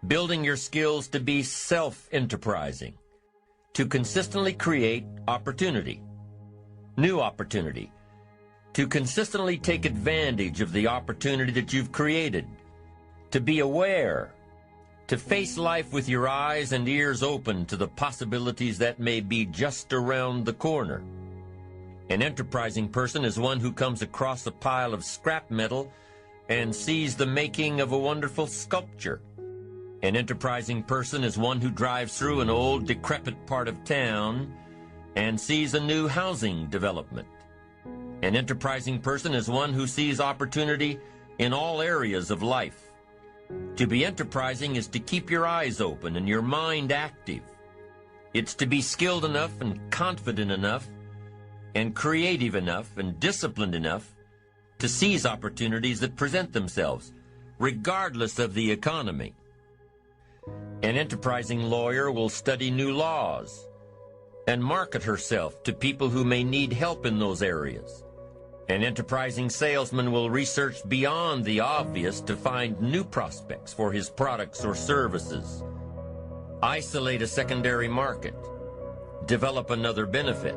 building your skills to be self-enterprising, to consistently create opportunity, new opportunity, to consistently take advantage of the opportunity that you've created, to be aware, to face life with your eyes and ears open to the possibilities that may be just around the corner. An enterprising person is one who comes across a pile of scrap metal and sees the making of a wonderful sculpture. An enterprising person is one who drives through an old, decrepit part of town and sees a new housing development. An enterprising person is one who sees opportunity in all areas of life. To be enterprising is to keep your eyes open and your mind active. It's to be skilled enough and confident enough and creative enough and disciplined enough to seize opportunities that present themselves, regardless of the economy. An enterprising lawyer will study new laws and market herself to people who may need help in those areas. An enterprising salesman will research beyond the obvious to find new prospects for his products or services. Isolate a secondary market. Develop another benefit.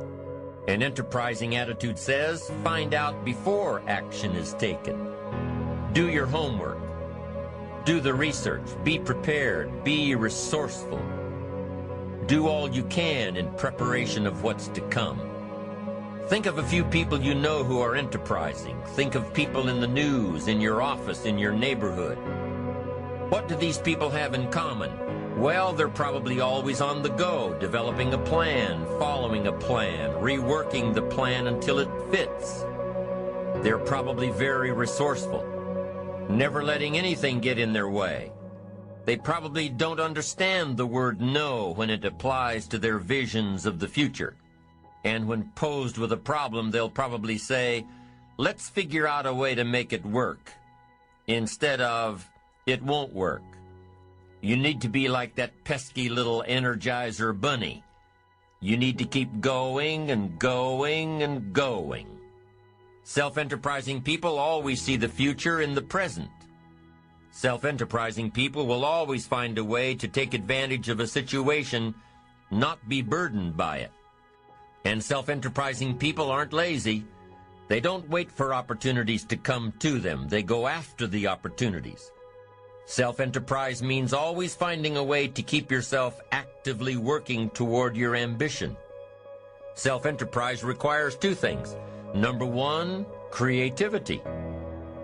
An enterprising attitude says, find out before action is taken. Do your homework. Do the research. Be prepared. Be resourceful. Do all you can in preparation of what's to come. Think of a few people you know who are enterprising. Think of people in the news, in your office, in your neighborhood. What do these people have in common? Well, they're probably always on the go, developing a plan, following a plan, reworking the plan until it fits. They're probably very resourceful, never letting anything get in their way. They probably don't understand the word no when it applies to their visions of the future. And when posed with a problem, they'll probably say, let's figure out a way to make it work, instead of, it won't work. You need to be like that pesky little Energizer bunny. You need to keep going and going and going. Self-enterprising people always see the future in the present. Self-enterprising people will always find a way to take advantage of a situation, not be burdened by it. And self-enterprising people aren't lazy. They don't wait for opportunities to come to them. They go after the opportunities. Self-enterprise means always finding a way to keep yourself actively working toward your ambition. Self-enterprise requires two things. Number one, creativity.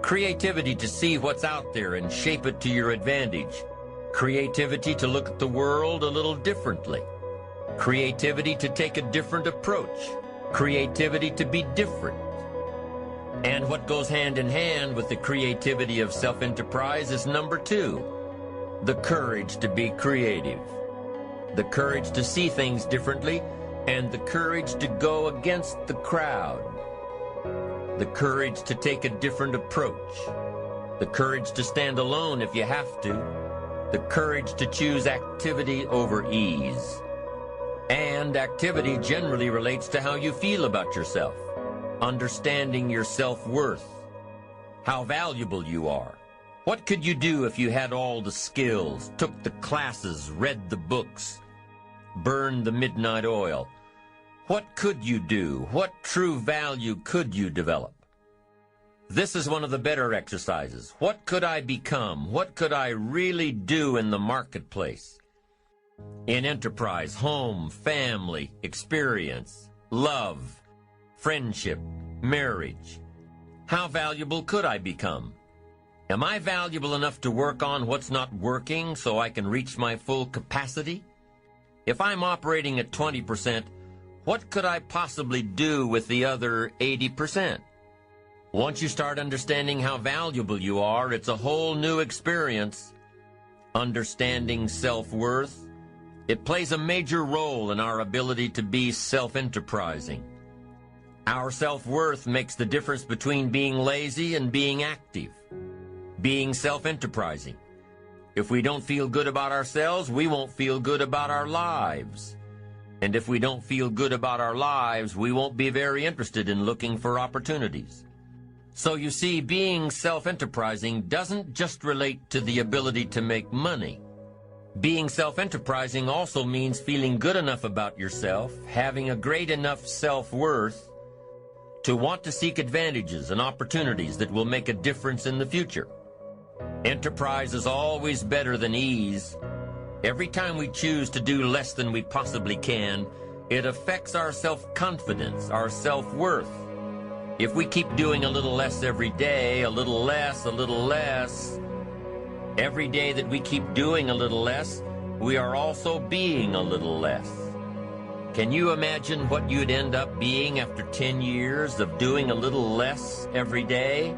Creativity to see what's out there and shape it to your advantage. Creativity to look at the world a little differently. Creativity to take a different approach. Creativity to be different. And what goes hand in hand with the creativity of self-enterprise is number two, the courage to be creative. The courage to see things differently and the courage to go against the crowd. The courage to take a different approach. The courage to stand alone if you have to. The courage to choose activity over ease. And activity generally relates to how you feel about yourself. Understanding your self-worth, how valuable you are. What could you do if you had all the skills, took the classes, read the books, burned the midnight oil? What could you do? What true value could you develop? This is one of the better exercises. What could I become? What could I really do in the marketplace? In enterprise, home, family, experience, love, friendship, marriage. How valuable could I become? Am I valuable enough to work on what's not working so I can reach my full capacity? If I'm operating at 20%, what could I possibly do with the other 80%? Once you start understanding how valuable you are, it's a whole new experience. Understanding self-worth, it plays a major role in our ability to be self-enterprising. Our self-worth makes the difference between being lazy and being active, being self-enterprising. If we don't feel good about ourselves, we won't feel good about our lives. And if we don't feel good about our lives, we won't be very interested in looking for opportunities. So you see, being self-enterprising doesn't just relate to the ability to make money. Being self-enterprising also means feeling good enough about yourself, having a great enough self-worth to want to seek advantages and opportunities that will make a difference in the future. Enterprise is always better than ease. Every time we choose to do less than we possibly can, it affects our self-confidence, our self-worth. If we keep doing a little less every day, a little less, every day that we keep doing a little less, we are also being a little less. Can you imagine what you'd end up being after 10 years of doing a little less every day?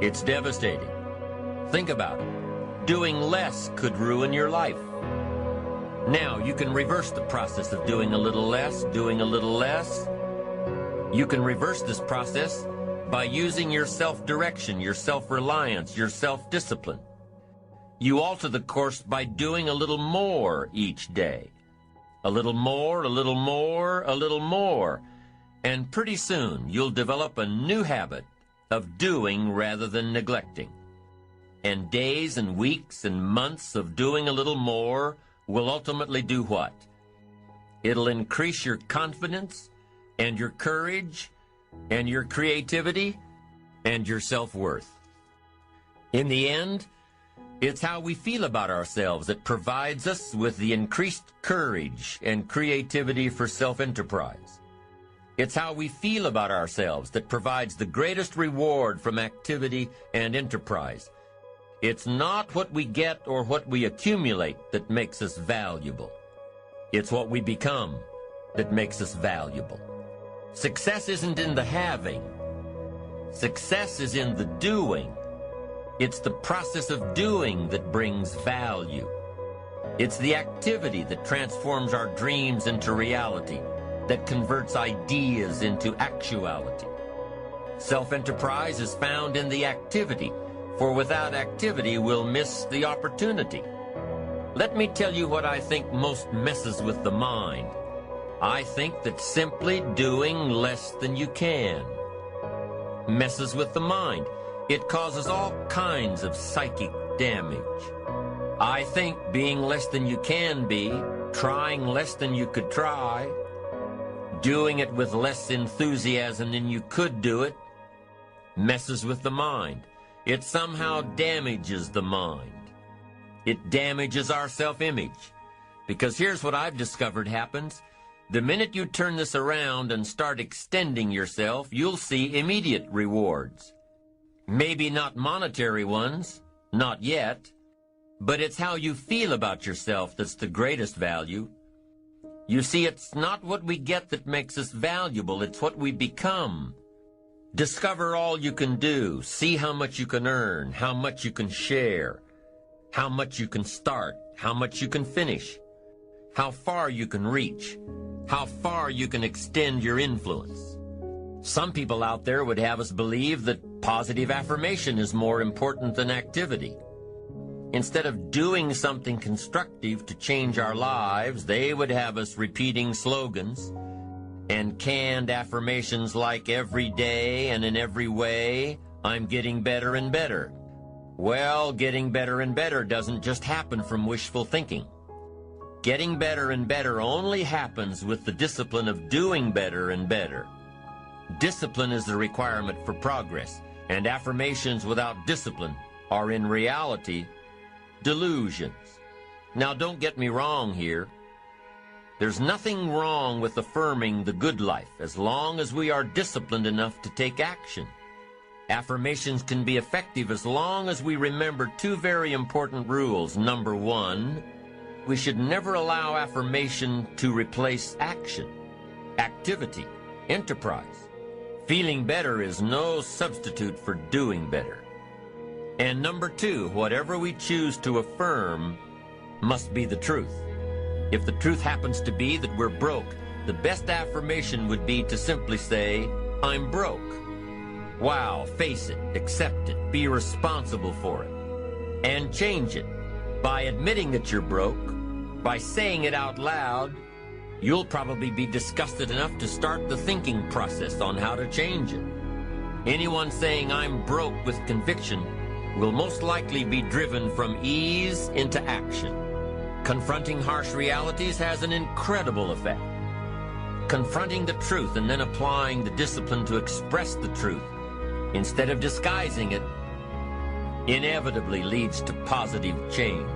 It's devastating. Think about it. Doing less could ruin your life. Now, you can reverse the process of doing a little less, You can reverse this process by using your self-direction, your self-reliance, your self-discipline. You alter the course by doing a little more each day. A little more, and pretty soon you'll develop a new habit of doing rather than neglecting. And days and weeks and months of doing a little more will ultimately do what? It'll increase your confidence and your courage and your creativity and your self-worth. In the end, it's how we feel about ourselves that provides us with the increased courage and creativity for self-enterprise. It's how we feel about ourselves that provides the greatest reward from activity and enterprise. It's not what we get or what we accumulate that makes us valuable. It's what we become that makes us valuable. Success isn't in the having. Success is in the doing. It's the process of doing that brings value. It's the activity that transforms our dreams into reality, that converts ideas into actuality. Self-enterprise is found in the activity, for without activity we'll miss the opportunity. Let me tell you what I think most messes with the mind. I think that simply doing less than you can messes with the mind. It causes all kinds of psychic damage. I think being less than you can be, trying less than you could try, doing it with less enthusiasm than you could do it, messes with the mind. It somehow damages the mind. It damages our self-image. Because here's what I've discovered happens. The minute you turn this around and start extending yourself, you'll see immediate rewards. Maybe not monetary ones, not yet, but it's how you feel about yourself that's the greatest value. You see, it's not what we get that makes us valuable, it's what we become. Discover all you can do, see how much you can earn, how much you can share, how much you can start, how much you can finish, how far you can reach, how far you can extend your influence. Some people out there would have us believe that positive affirmation is more important than activity. Instead of doing something constructive to change our lives, they would have us repeating slogans and canned affirmations like every day and in every way, I'm getting better and better. Well, getting better and better doesn't just happen from wishful thinking. Getting better and better only happens with the discipline of doing better and better. Discipline is the requirement for progress, and affirmations without discipline are in reality delusions. Now, don't get me wrong here. There's nothing wrong with affirming the good life as long as we are disciplined enough to take action. Affirmations can be effective as long as we remember two very important rules. Number one, we should never allow affirmation to replace action, activity, enterprise. Feeling better is no substitute for doing better. And number two, whatever we choose to affirm must be the truth. If the truth happens to be that we're broke, the best affirmation would be to simply say, I'm broke. Wow, face it, accept it, be responsible for it, and change it. By admitting that you're broke, by saying it out loud, you'll probably be disgusted enough to start the thinking process on how to change it. Anyone saying I'm broke with conviction will most likely be driven from ease into action. Confronting harsh realities has an incredible effect. Confronting the truth and then applying the discipline to express the truth instead of disguising it inevitably leads to positive change.